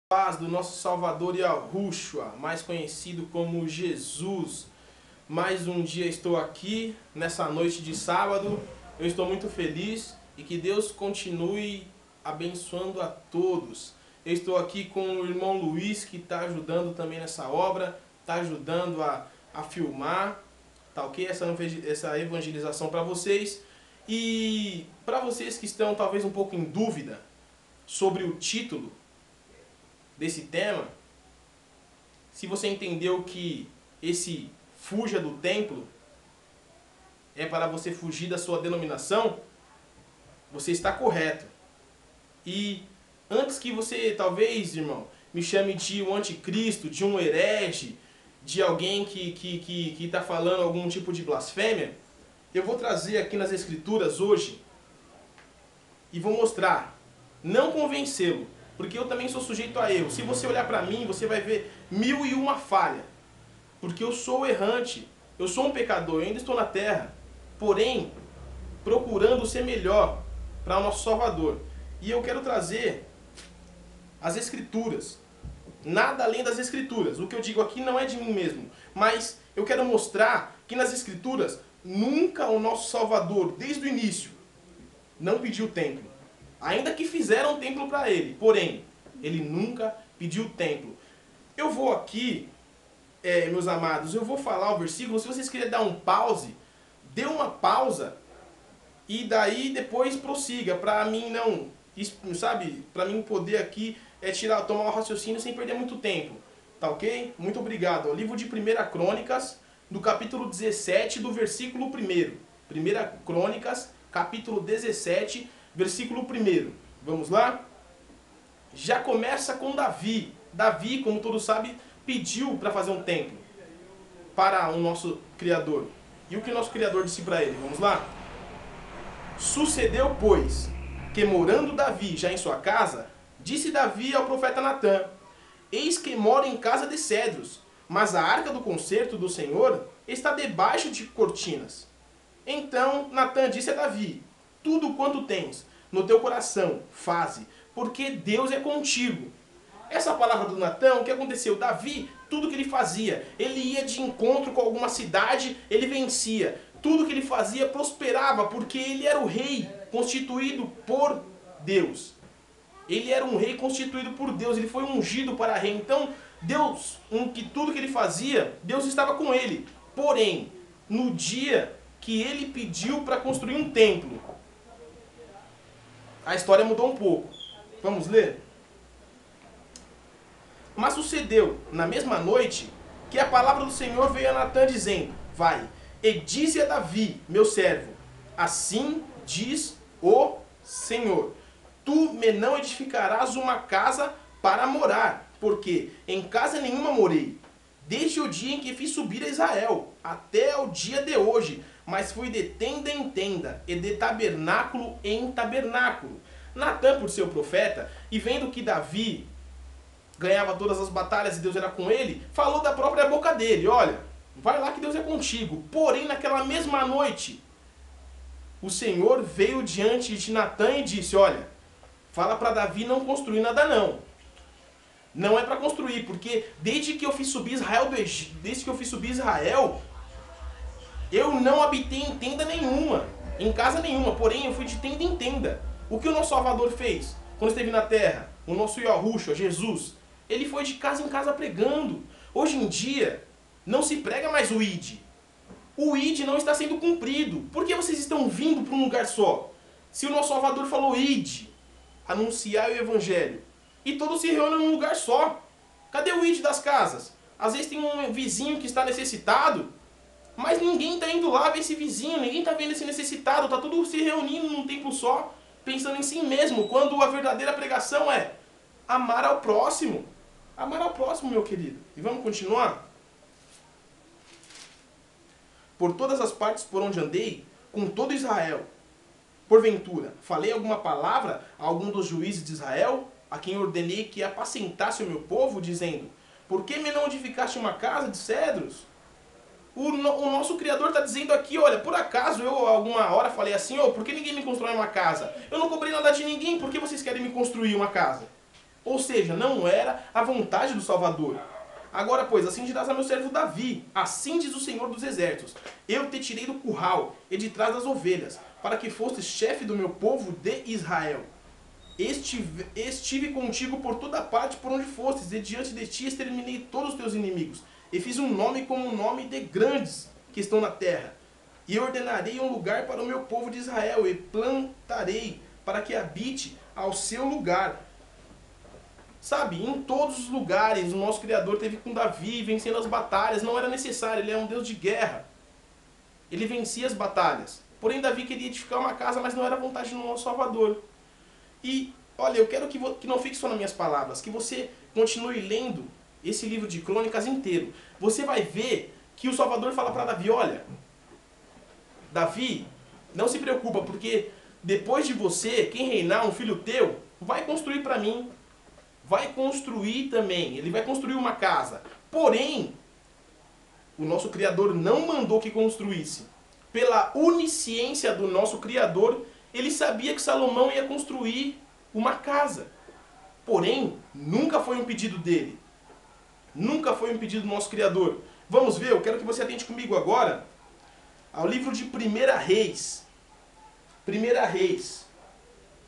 Paz do nosso Salvador Yahushua, mais conhecido como Jesus. Mais um dia estou aqui, nessa noite de sábado. Eu estou muito feliz e que Deus continue abençoando a todos. Eu estou aqui com o irmão Luiz, que está ajudando também nessa obra, está ajudando a filmar, tá ok? Essa evangelização para vocês. E para vocês que estão talvez um pouco em dúvida sobre o título desse tema, se você entendeu que esse fuja do templo é para você fugir da sua denominação, você está correto. E antes que você, talvez, irmão, me chame de um anticristo, de um herege, de alguém que está falando algum tipo de blasfêmia, eu vou trazer aqui nas Escrituras hoje e vou mostrar, não convencê-lo, porque eu também sou sujeito a erro. Se você olhar para mim, você vai ver 1001 falha. Porque eu sou errante, eu sou um pecador, eu ainda estou na terra. Porém, procurando ser melhor para o nosso Salvador. E eu quero trazer as Escrituras. Nada além das Escrituras. O que eu digo aqui não é de mim mesmo. Mas eu quero mostrar que nas Escrituras, nunca o nosso Salvador, desde o início, não pediu templo. Ainda que fizeram um templo para ele, porém, ele nunca pediu templo. Eu vou aqui, meus amados, eu vou falar o versículo. Se vocês querem dar um pause, dê uma pausa e daí depois prossiga, para mim não, sabe, para mim poder aqui tomar um raciocínio sem perder muito tempo. Tá ok? Muito obrigado. O livro de 1 Crônicas, do capítulo 17, do versículo 1. 1 Crônicas, capítulo 17, versículo 1. Vamos lá? Já começa com Davi. Davi, como todos sabem, pediu para fazer um templo para o nosso Criador. E o que o nosso Criador disse para ele? Vamos lá? Sucedeu, pois, que morando Davi já em sua casa, disse Davi ao profeta Natã: eis que moro em casa de cedros, mas a arca do concerto do Senhor está debaixo de cortinas. Então Natã disse a Davi: tudo quanto tens no teu coração, faze, porque Deus é contigo. Essa palavra do Natã, o que aconteceu? Davi, tudo que ele fazia, ele ia de encontro com alguma cidade, ele vencia. Tudo que ele fazia prosperava, porque ele era o rei constituído por Deus. Ele era um rei constituído por Deus, ele foi ungido para rei. Então, Deus, tudo que ele fazia, Deus estava com ele. Porém, no dia que ele pediu para construir um templo, a história mudou um pouco. Vamos ler? Mas sucedeu, na mesma noite, que a palavra do Senhor veio a Natã dizendo: vai, e dize a Davi, meu servo, assim diz o Senhor: tu me não edificarás uma casa para morar, porque em casa nenhuma morei, desde o dia em que fiz subir a Israel, até o dia de hoje, mas fui de tenda em tenda, e de tabernáculo em tabernáculo. Natã, por ser o profeta, e vendo que Davi ganhava todas as batalhas e Deus era com ele, falou da própria boca dele: olha, vai lá que Deus é contigo. Porém, naquela mesma noite, o Senhor veio diante de Natã e disse: olha, fala para Davi não construir nada não. Não é para construir, porque desde que eu fiz subir Israel do Egito, desde que eu fiz subir Israel, eu não habitei em tenda nenhuma, em casa nenhuma, porém eu fui de tenda em tenda. O que o nosso Salvador fez quando esteve na terra? O nosso Yahushua, Jesus, ele foi de casa em casa pregando. Hoje em dia, não se prega mais o ID. O ID não está sendo cumprido. Por que vocês estão vindo para um lugar só? Se o nosso Salvador falou ID, anunciar o Evangelho, e todos se reúnem num lugar só. Cadê o ID das casas? Às vezes tem um vizinho que está necessitado, mas ninguém está indo lá ver esse vizinho, ninguém está vendo esse necessitado, está tudo se reunindo num templo só, pensando em si mesmo, quando a verdadeira pregação é amar ao próximo. Amar ao próximo, meu querido. E vamos continuar? Por todas as partes por onde andei, com todo Israel, porventura, falei alguma palavra a algum dos juízes de Israel, a quem ordenei que apacentasse o meu povo, dizendo: por que me não edificaste uma casa de cedros? O nosso Criador está dizendo aqui: olha, por acaso eu alguma hora falei assim: por que ninguém me constrói uma casa? Eu não cobrei nada de ninguém, por que vocês querem me construir uma casa? Ou seja, não era a vontade do Salvador. Agora, pois, assim dirás a meu servo Davi, assim diz o Senhor dos Exércitos, eu te tirei do curral e de trás das ovelhas, para que fostes chefe do meu povo de Israel. Estive contigo por toda parte por onde fostes, e diante de ti exterminei todos os teus inimigos, e fiz um nome como o nome de grandes que estão na terra. E ordenarei um lugar para o meu povo de Israel, e plantarei para que habite ao seu lugar. Sabe, em todos os lugares o nosso Criador teve com Davi, vencendo as batalhas, não era necessário, ele é um Deus de guerra. Ele vencia as batalhas. Porém, Davi queria edificar uma casa, mas não era a vontade do nosso Salvador. E, olha, eu quero que não fique só nas minhas palavras, que você continue lendo esse livro de Crônicas inteiro. Você vai ver que o Salvador fala para Davi, olha, Davi, não se preocupa, porque depois de você, quem reinar, um filho teu, vai construir para mim. Vai construir também, ele vai construir uma casa. Porém, o nosso Criador não mandou que construísse. Pela onisciência do nosso Criador, ele sabia que Salomão ia construir uma casa. Porém, nunca foi um pedido dele. Nunca foi um pedido do nosso Criador. Vamos ver, eu quero que você atente comigo agora ao livro de 1 Reis. 1 Reis,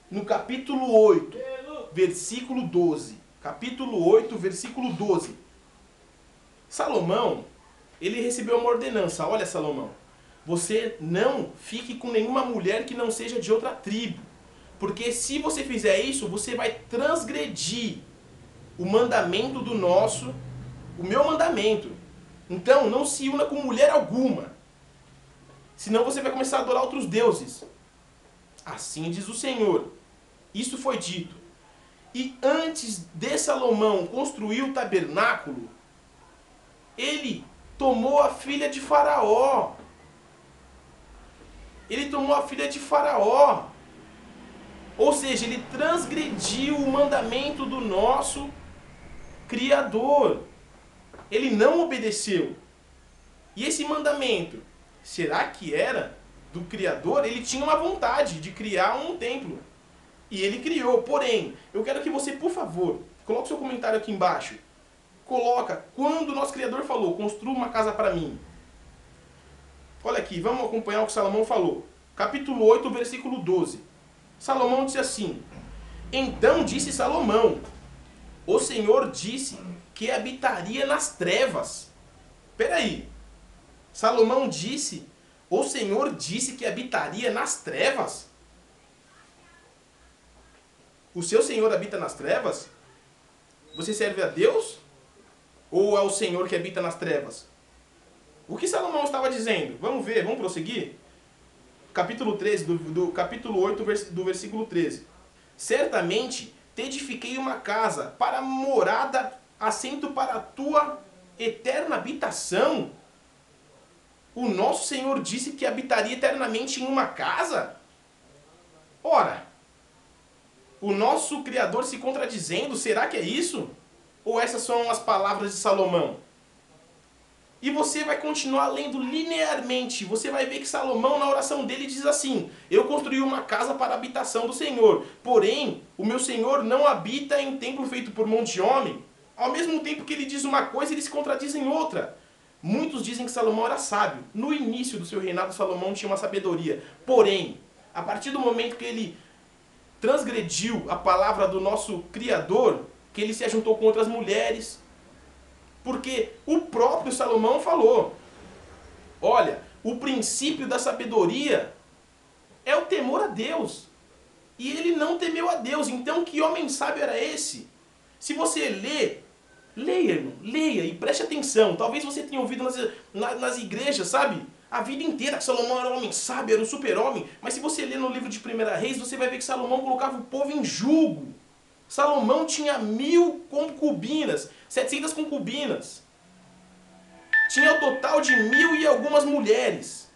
no capítulo 8. Versículo 12. Capítulo 8, versículo 12. Salomão, ele recebeu uma ordenança. Olha, Salomão, você não fique com nenhuma mulher que não seja de outra tribo. Porque se você fizer isso, você vai transgredir o mandamento do nosso, o meu mandamento. Então, não se una com mulher alguma. Senão você vai começar a adorar outros deuses. Assim diz o Senhor. Isso foi dito. E antes de Salomão construir o tabernáculo, ele tomou a filha de Faraó. Ele tomou a filha de Faraó. Ou seja, ele transgrediu o mandamento do nosso Criador. Ele não obedeceu. E esse mandamento, será que era do Criador? Ele tinha uma vontade de criar um templo. E ele criou, porém, eu quero que você, por favor, coloque seu comentário aqui embaixo. Coloca, quando o nosso Criador falou, construa uma casa para mim. Olha aqui, vamos acompanhar o que Salomão falou. Capítulo 8, versículo 12. Salomão disse assim, então disse Salomão, o Senhor disse que habitaria nas trevas. Peraí, Salomão disse, o Senhor disse que habitaria nas trevas? O seu Senhor habita nas trevas? Você serve a Deus? Ou é o Senhor que habita nas trevas? O que Salomão estava dizendo? Vamos ver, vamos prosseguir? Capítulo 13, do capítulo 8, do versículo 13. Certamente te edifiquei uma casa para morada, assento para a tua eterna habitação. O nosso Senhor disse que habitaria eternamente em uma casa? Ora, o nosso Criador se contradizendo, será que é isso? Ou essas são as palavras de Salomão? E você vai continuar lendo linearmente, você vai ver que Salomão na oração dele diz assim, eu construí uma casa para a habitação do Senhor, porém, o meu Senhor não habita em templo feito por mão de homem. Ao mesmo tempo que ele diz uma coisa, ele se contradiz em outra. Muitos dizem que Salomão era sábio. No início do seu reinado, Salomão tinha uma sabedoria. Porém, a partir do momento que ele transgrediu a palavra do nosso Criador, que ele se ajuntou com outras mulheres, porque o próprio Salomão falou, olha, o princípio da sabedoria é o temor a Deus, e ele não temeu a Deus, então que homem sábio era esse? Se você leia, irmão, leia e preste atenção, talvez você tenha ouvido nas igrejas, sabe? A vida inteira que Salomão era um homem sábio, era um super-homem. Mas se você ler no livro de 1 Reis, você vai ver que Salomão colocava o povo em jugo. Salomão tinha 1000 concubinas, 700 concubinas. Tinha o total de 1000 e algumas mulheres.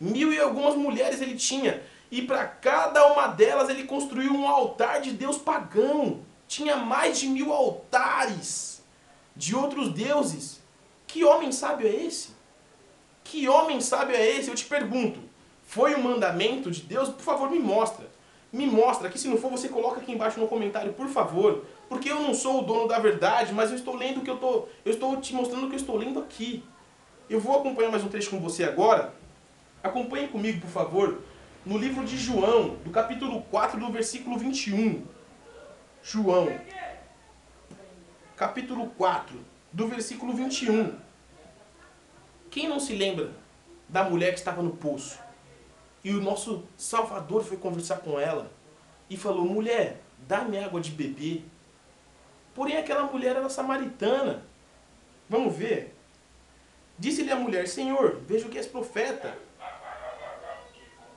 1000 e algumas mulheres ele tinha. E para cada uma delas ele construiu um altar de Deus pagão. Tinha mais de 1000 altares de outros deuses. Que homem sábio é esse? Que homem sábio é esse? Eu te pergunto, foi um mandamento de Deus? Por favor, me mostra. Me mostra aqui, se não for você coloca aqui embaixo no comentário, por favor. Porque eu não sou o dono da verdade, mas eu estou lendo o que eu estou te mostrando o que eu estou lendo aqui. Eu vou acompanhar mais um trecho com você agora. Acompanhe comigo, por favor, no livro de João, do capítulo 4, do versículo 21. João, capítulo 4, do versículo 21. Quem não se lembra da mulher que estava no poço? E o nosso Salvador foi conversar com ela e falou: mulher, dá-me água de beber. Porém aquela mulher era samaritana. Vamos ver. Disse-lhe a mulher: Senhor, vejo que és profeta.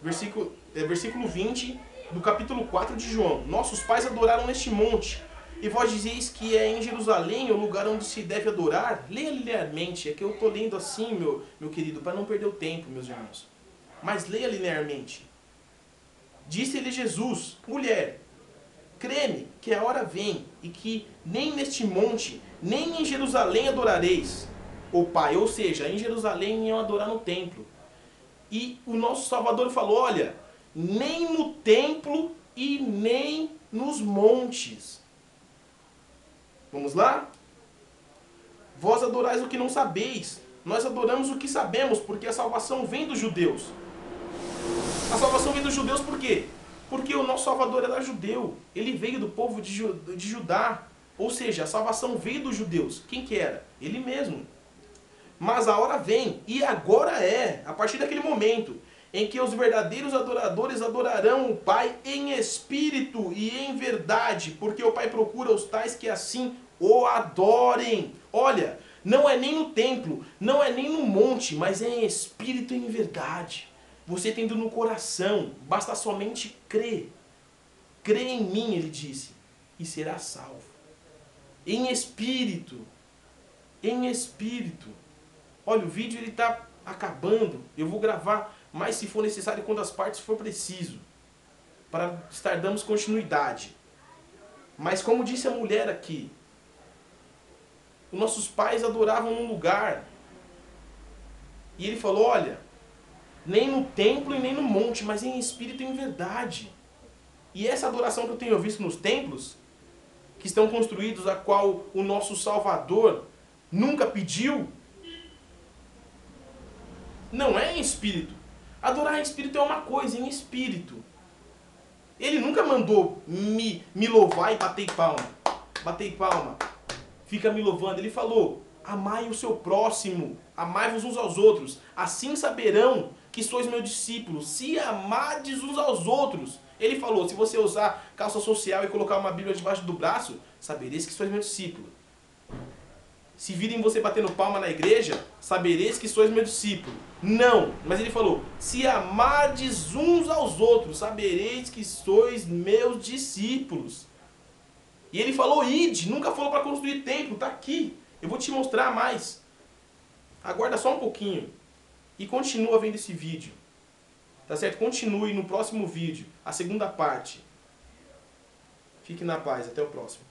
Versículo 20 do capítulo 4 de João. Nossos pais adoraram neste monte, e vós dizeis que é em Jerusalém o lugar onde se deve adorar? Leia linearmente, é que eu estou lendo assim, meu querido, para não perder o tempo, meus irmãos. Mas leia linearmente. Disse-lhe Jesus: mulher, crê-me que a hora vem, e que nem neste monte, nem em Jerusalém adorareis o Pai. Ou seja, em Jerusalém iam adorar no templo. E o nosso Salvador falou: olha, nem no templo e nem nos montes. Vamos lá? Vós adorais o que não sabeis. Nós adoramos o que sabemos, porque a salvação vem dos judeus. A salvação vem dos judeus por quê? Porque o nosso Salvador era judeu. Ele veio do povo de Judá. Ou seja, a salvação veio dos judeus. Quem que era? Ele mesmo. Mas a hora vem, e agora é, a partir daquele momento, em que os verdadeiros adoradores adorarão o Pai em espírito e em verdade, porque o Pai procura os tais que assim o adorem. Olha, não é nem no templo, não é nem no monte, mas é em espírito e em verdade. Você tendo no coração, basta somente crer. Crê em mim, ele disse, e será salvo. Em espírito. Em espírito. Olha, o vídeo ele está acabando. Eu vou gravar mais se for necessário, quando as partes for preciso, para darmos continuidade. Mas como disse a mulher aqui, os nossos pais adoravam num lugar. E ele falou: olha, nem no templo e nem no monte, mas em espírito e em verdade. E essa adoração que eu tenho visto nos templos, que estão construídos, a qual o nosso Salvador nunca pediu, não é em espírito. Adorar em espírito é uma coisa, em espírito. Ele nunca mandou me louvar e bater palma. Bater palma. Fica me louvando. Ele falou: amai o seu próximo, amai-vos uns aos outros. Assim saberão que sois meus discípulos, se amardes uns aos outros. Ele falou: se você usar calça social e colocar uma Bíblia debaixo do braço, sabereis que sois meu discípulo. Se virem você batendo palma na igreja, sabereis que sois meu discípulo. Não, mas ele falou: se amardes uns aos outros, sabereis que sois meus discípulos. E ele falou: ide, nunca falou para construir templo, está aqui. Eu vou te mostrar mais. Aguarda só um pouquinho e continua vendo esse vídeo. Tá certo? Continue no próximo vídeo, a segunda parte. Fique na paz, até o próximo.